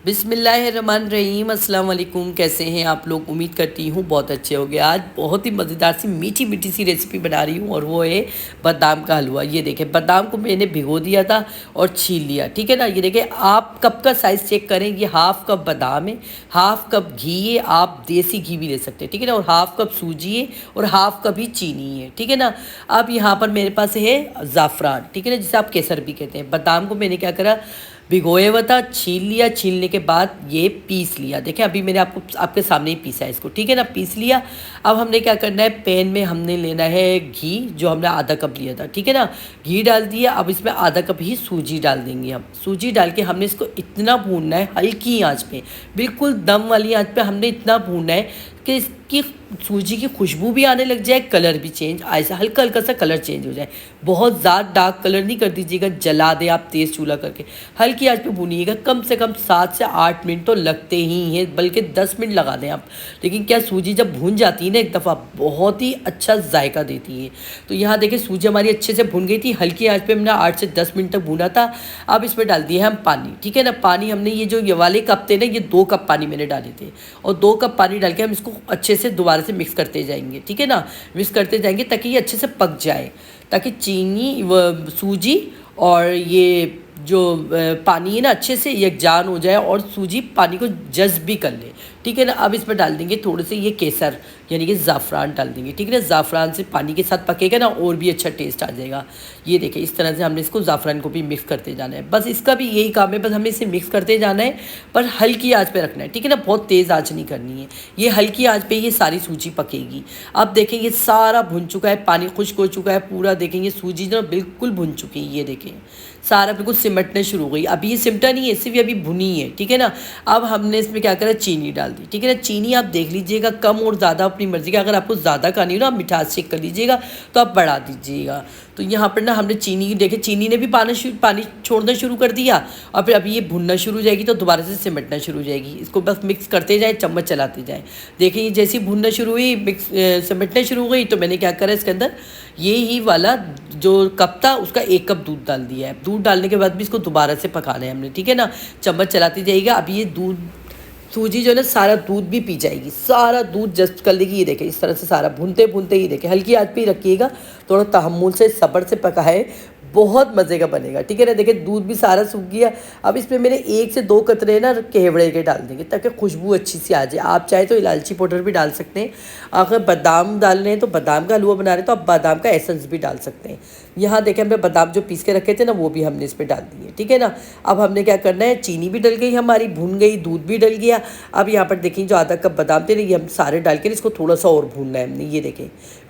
बिस्मिल्लाहिर्रहमानिर्रहीम अस्सलाम वालेकुम। कैसे हैं आप लोग? उम्मीद करती हूँ बहुत अच्छे होंगे। आज बहुत ही मज़ेदार सी मीठी मीठी सी रेसिपी बना रही हूँ और वो है बादाम का हलवा। ये देखें, बादाम को मैंने भिगो दिया था और छील लिया, ठीक है ना। ये देखें, आप कप का साइज़ चेक करें। ये हाफ़ कप बादाम है, हाफ़ कप घी है, आप देसी घी भी ले सकते हैं, ठीक है ना। और हाफ़ कप सूजी है और हाफ़ कप ही चीनी है, ठीक है ना। अब यहाँ पर मेरे पास है ज़ाफ़रान, ठीक है ना, जिसे आप केसर भी कहते हैं। बादाम को मैंने क्या करा, भिगोए हुआ था, छील लिया। छीलने के बाद ये पीस लिया। देखें, अभी मैंने आपके सामने ही पीसा है इसको, ठीक है ना, पीस लिया। अब हमने क्या करना है, पैन में हमने लेना है घी, जो हमने आधा कप लिया था, ठीक है ना। घी डाल दिया। अब इसमें आधा कप ही सूजी डाल देंगे हम। सूजी डाल के हमने इसको इतना भूनना है हल्की आंच पे, बिल्कुल दम वाली आंच पे हमने इतना भूनना है कि इसकी सूजी की खुशबू भी आने लग जाए, कलर भी चेंज, ऐसा हल्का हल्का सा कलर चेंज हो जाए। बहुत ज़्यादा डार्क कलर नहीं कर दीजिएगा, जला दे आप तेज़ चूल्हा करके। हल्की आंच पे भूनिएगा। कम से कम 7 से 8 मिनट तो लगते ही हैं, बल्कि 10 मिनट लगा दें आप। लेकिन क्या, सूजी जब भून जाती है ना एक दफ़ा, बहुत ही अच्छा जायका देती है। तो यहाँ देखिए, सूजी हमारी अच्छे से भून गई थी। हल्की आंच पे हमने 8 से 10 मिनट तक भूना था। अब इसमें डाल दिया है हम पानी, ठीक है ना। पानी हमने ये जो ये वाले कप थे ना, ये 2 कप पानी मैंने डाले थे और 2 कप पानी डाल के हम इसको अच्छे से दोबारा से मिक्स करते जाएंगे, ठीक है ना। मिक्स करते जाएंगे ताकि ये अच्छे से पक जाए, ताकि चीनी व सूजी और ये जो पानी है ना, अच्छे से यकजान हो जाए और सूजी पानी को जज़्ब भी कर ले, ठीक है ना। अब इसमें डाल देंगे थोड़े से ये केसर, यानी कि ज़ाफ़रान डाल देंगे, ठीक है ना। ज़ाफ़रान से पानी के साथ पकेगा ना, और भी अच्छा टेस्ट आ जाएगा। ये देखिए, इस तरह से हमने इसको ज़ाफ़रान को भी मिक्स करते जाना है। बस इसका भी यही काम है, बस हमें इसे मिक्स करते जाना है, पर हल्की आंच पे रखना है, ठीक है ना। बहुत तेज़ आंच नहीं करनी है। ये हल्की आंच पे ये सारी सूजी पकेगी। अब देखें, ये सारा भुन चुका है, पानी खुश्क हो चुका है पूरा। देखें, ये सूजी जो बिल्कुल भुन चुकी है, ये देखें सारा बिल्कुल सिमटने शुरू हो गई। अभी ये सिमटा नहीं है, सिर्फ अभी भुनी है, ठीक है ना। अब हमने इसमें क्या करा, चीनी डाल दी, ठीक है ना। चीनी आप देख लीजिएगा, कम और ज़्यादा अपनी मर्ज़ी का। अगर आपको ज़्यादा खानी हो ना, आप मिठास चेक कर लीजिएगा, तो आप बढ़ा दीजिएगा। तो यहाँ पर ना हमने चीनी देखे, चीनी ने भी पानी छोड़ना शुरू कर दिया। और फिर अभी ये भुनना शुरू हो जाएगी तो दोबारा से सिमटना शुरू हो जाएगी। इसको बस मिक्स करते जाए, चम्मच चलाते जाए। देखिए, ये जैसी भुनना शुरू हुई, सिमटना शुरू हो गई, तो मैंने क्या करा, इसके अंदर ये ही वाला जो कप था उसका 1 कप दूध डाल दिया है। दूध डालने के बाद भी इसको दोबारा से पकाना है हमने, ठीक है ना। चम्मच चलाती जाएगा। अब ये दूध, सूजी जो है ना, सारा दूध भी पी जाएगी, सारा दूध जस्ट कर लेगी। ये देखें, इस तरह से सारा भूनते भूनते ही देखें, हल्की आंच पे ही रखिएगा, थोड़ा तहम्मुल से सब्र से पकाए, बहुत मज़े का बनेगा, ठीक है ना। देखिए, दूध भी सारा सूख गया। अब इसमें मैंने 1 से 2 कतरे ना केवड़े के डाल देंगे, ताकि खुशबू अच्छी सी आ जाए। आप चाहे तो इलायची पाउडर भी डाल सकते हैं। अगर बादाम डालने हैं तो बादाम का हलवा बना रहे हैं तो आप बादाम का एसेंस भी डाल सकते हैं। यहाँ देखें, हमने बादाम जो पीस के रखे थे ना, वो भी हमने इस पर डाल दिए, ठीक है ना। अब हमने क्या करना है, चीनी भी डल गई हमारी, भून गई, दूध भी डल गया। अब यहाँ पर देखें, जो आधा कप बादाम थे ना, ये हम सारे डाल के इसको थोड़ा सा और भूनना है हमने। ये देखें,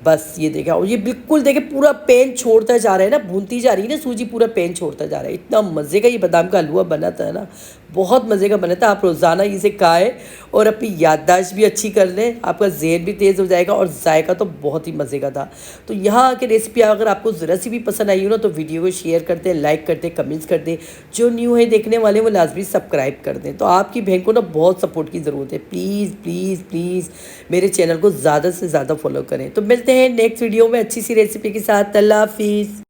बस ये देखें, और ये बिल्कुल देखें पूरा पैन छोड़ता जा रहा है ना, भूनती जा रही है ना सूजी, पूरा पैन छोड़ता जा रहा है। इतना मज़े का ये बादाम का हलवा बना था ना, बहुत मज़े का बना था। आप रोज़ाना इसे खाएँ और अपनी याददाश्त भी अच्छी कर लें, आपका ज़हन भी तेज़ हो जाएगा और जायका तो बहुत ही मज़े का था। तो यहाँ की रेसिपी अगर आपको ज़रा सी भी पसंद आई हो ना, तो वीडियो को शेयर कर दें, लाइक कर दें, कमेंट्स कर दें। जो न्यू है देखने वाले, वो लाजमी सब्सक्राइब कर दें। तो आपकी बहन को ना बहुत सपोर्ट की ज़रूरत है। प्लीज़ प्लीज़ प्लीज़ मेरे चैनल को ज़्यादा से ज़्यादा फॉलो करें। तो मिलते हैं नेक्स्ट वीडियो में अच्छी सी रेसिपी के साथ। अल्लाह हाफिज़।